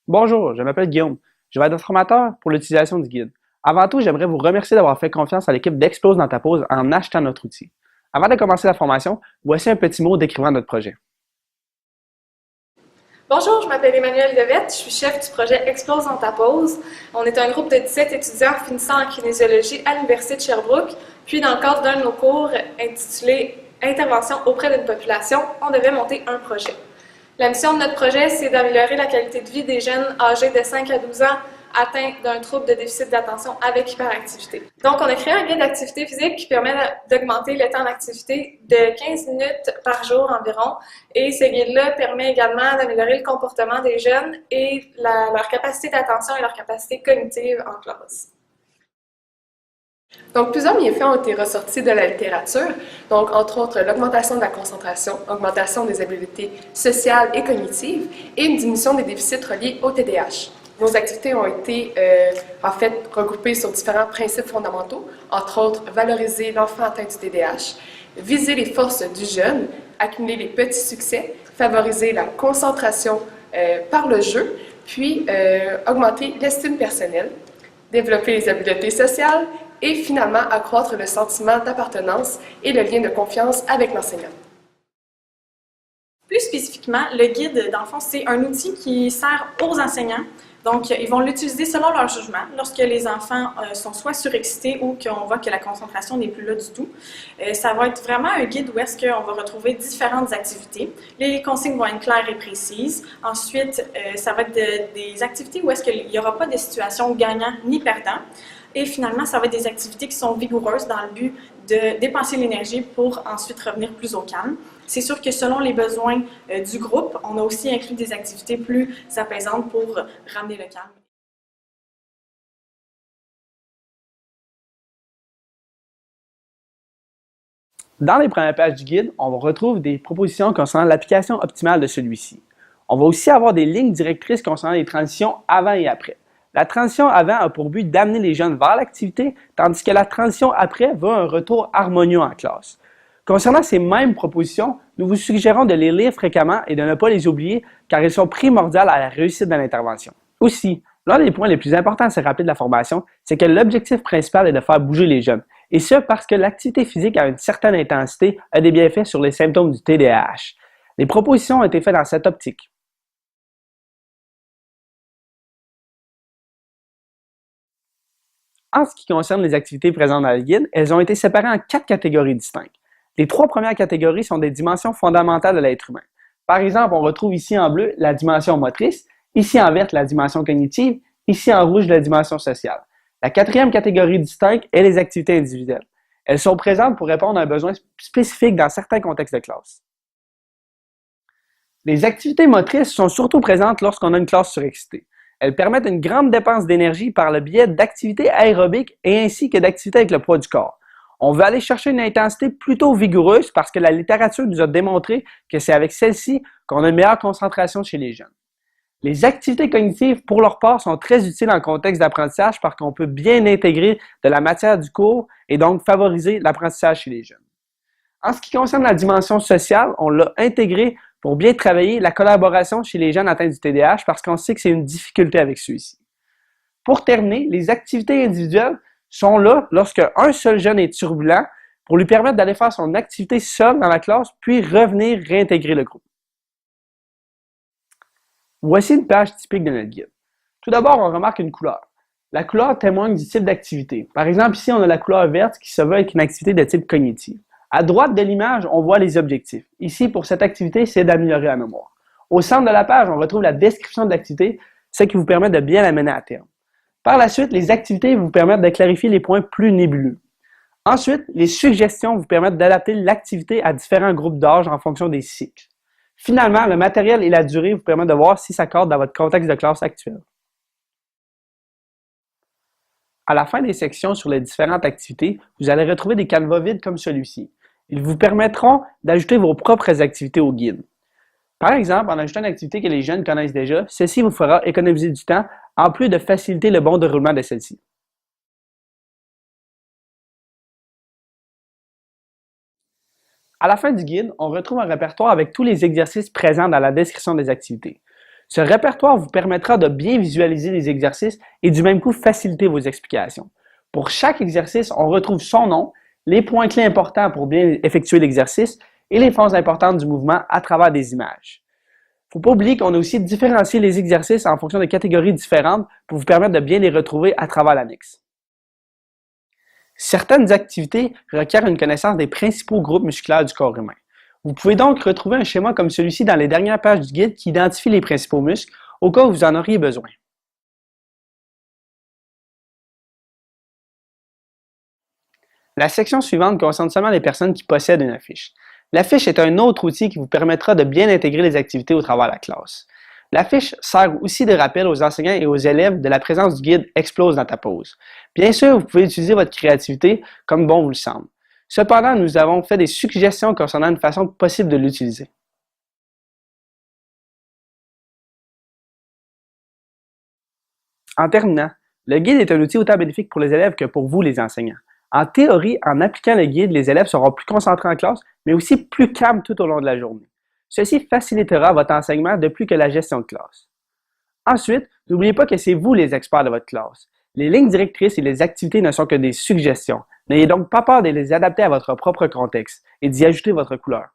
Bonjour, je m'appelle Guillaume. Je vais être votre formateur pour l'utilisation du guide. Avant tout, j'aimerais vous remercier d'avoir fait confiance à l'équipe d'Explose dans ta pause en achetant notre outil. Avant de commencer la formation, voici un petit mot décrivant notre projet. Bonjour, je m'appelle Emmanuelle Devette, je suis chef du projet Explose dans ta pause. On est un groupe de 17 étudiants finissant en kinésiologie à l'Université de Sherbrooke. Puis, dans le cadre d'un de nos cours intitulé Intervention auprès d'une population, on devait monter un projet. La mission de notre projet, c'est d'améliorer la qualité de vie des jeunes âgés de 5 à 12 ans atteints d'un trouble de déficit d'attention avec hyperactivité. Donc, on a créé un guide d'activité physique qui permet d'augmenter le temps d'activité de 15 minutes par jour environ. Et ce guide-là permet également d'améliorer le comportement des jeunes et leur capacité d'attention et leur capacité cognitive en classe. Donc, plusieurs bienfaits ont été ressortis de la littérature, donc entre autres l'augmentation de la concentration, augmentation des habiletés sociales et cognitives et une diminution des déficits reliés au TDAH. Nos activités ont été regroupées sur différents principes fondamentaux, entre autres valoriser l'enfant atteint du TDAH, viser les forces du jeune, accumuler les petits succès, favoriser la concentration par le jeu, puis augmenter l'estime personnelle, développer les habiletés sociales et finalement accroître le sentiment d'appartenance et le lien de confiance avec l'enseignant. Plus spécifiquement, le guide, dans le fond, c'est un outil qui sert aux enseignants. Donc, ils vont l'utiliser selon leur jugement lorsque les enfants sont soit surexcités ou qu'on voit que la concentration n'est plus là du tout. Ça va être vraiment un guide où est-ce qu'on va retrouver différentes activités. Les consignes vont être claires et précises. Ensuite, ça va être des activités où est-ce qu'il n'y aura pas de situation gagnant ni perdant. Et finalement, ça va être des activités qui sont vigoureuses dans le but de dépenser l'énergie pour ensuite revenir plus au calme. C'est sûr que selon les besoins du groupe, on a aussi inclus des activités plus apaisantes pour ramener le calme. Dans les premières pages du guide, on retrouve des propositions concernant l'application optimale de celui-ci. On va aussi avoir des lignes directrices concernant les transitions avant et après. La transition avant a pour but d'amener les jeunes vers l'activité, tandis que la transition après veut un retour harmonieux en classe. Concernant ces mêmes propositions, nous vous suggérons de les lire fréquemment et de ne pas les oublier car elles sont primordiales à la réussite de l'intervention. Aussi, l'un des points les plus importants à se rappeler de la formation, c'est que l'objectif principal est de faire bouger les jeunes. Et ce, parce que l'activité physique à une certaine intensité a des bienfaits sur les symptômes du TDAH. Les propositions ont été faites dans cette optique. En ce qui concerne les activités présentes dans le guide, elles ont été séparées en 4 catégories distinctes. Les 3 premières catégories sont des dimensions fondamentales de l'être humain. Par exemple, on retrouve ici en bleu la dimension motrice, ici en vert la dimension cognitive, ici en rouge la dimension sociale. La 4e catégorie distincte est les activités individuelles. Elles sont présentes pour répondre à un besoin spécifique dans certains contextes de classe. Les activités motrices sont surtout présentes lorsqu'on a une classe surexcitée. Elles permettent une grande dépense d'énergie par le biais d'activités aérobiques et ainsi que d'activités avec le poids du corps. On veut aller chercher une intensité plutôt vigoureuse parce que la littérature nous a démontré que c'est avec celle-ci qu'on a une meilleure concentration chez les jeunes. Les activités cognitives, pour leur part, sont très utiles en contexte d'apprentissage parce qu'on peut bien intégrer de la matière du cours et donc favoriser l'apprentissage chez les jeunes. En ce qui concerne la dimension sociale, on l'a intégrée pour bien travailler la collaboration chez les jeunes atteints du TDAH parce qu'on sait que c'est une difficulté avec celui-ci. Pour terminer, les activités individuelles sont là lorsque un seul jeune est turbulent pour lui permettre d'aller faire son activité seul dans la classe puis revenir réintégrer le groupe. Voici une page typique de notre guide. Tout d'abord, on remarque une couleur. La couleur témoigne du type d'activité. Par exemple, ici, on a la couleur verte qui se veut être une activité de type cognitif. À droite de l'image, on voit les objectifs. Ici, pour cette activité, c'est d'améliorer la mémoire. Au centre de la page, on retrouve la description de l'activité, ce qui vous permet de bien la mener à terme. Par la suite, les activités vous permettent de clarifier les points plus nébuleux. Ensuite, les suggestions vous permettent d'adapter l'activité à différents groupes d'âge en fonction des cycles. Finalement, le matériel et la durée vous permettent de voir si ça cadre dans votre contexte de classe actuel. À la fin des sections sur les différentes activités, vous allez retrouver des canevas vides comme celui-ci. Ils vous permettront d'ajouter vos propres activités au guide. Par exemple, en ajoutant une activité que les jeunes connaissent déjà, ceci vous fera économiser du temps, en plus de faciliter le bon déroulement de celle-ci. À la fin du guide, on retrouve un répertoire avec tous les exercices présents dans la description des activités. Ce répertoire vous permettra de bien visualiser les exercices et du même coup faciliter vos explications. Pour chaque exercice, on retrouve son nom, les points clés importants pour bien effectuer l'exercice et les phases importantes du mouvement à travers des images. Il ne faut pas oublier qu'on a aussi différencié les exercices en fonction de catégories différentes pour vous permettre de bien les retrouver à travers l'annexe. Certaines activités requièrent une connaissance des principaux groupes musculaires du corps humain. Vous pouvez donc retrouver un schéma comme celui-ci dans les dernières pages du guide qui identifie les principaux muscles au cas où vous en auriez besoin. La section suivante concerne seulement les personnes qui possèdent une affiche. L'affiche est un autre outil qui vous permettra de bien intégrer les activités au travers de la classe. L'affiche sert aussi de rappel aux enseignants et aux élèves de la présence du guide Explose dans ta pause. Bien sûr, vous pouvez utiliser votre créativité comme bon vous le semble. Cependant, nous avons fait des suggestions concernant une façon possible de l'utiliser. En terminant, le guide est un outil autant bénéfique pour les élèves que pour vous, les enseignants. En théorie, en appliquant le guide, les élèves seront plus concentrés en classe, mais aussi plus calmes tout au long de la journée. Ceci facilitera votre enseignement de plus que la gestion de classe. Ensuite, n'oubliez pas que c'est vous les experts de votre classe. Les lignes directrices et les activités ne sont que des suggestions. N'ayez donc pas peur de les adapter à votre propre contexte et d'y ajouter votre couleur.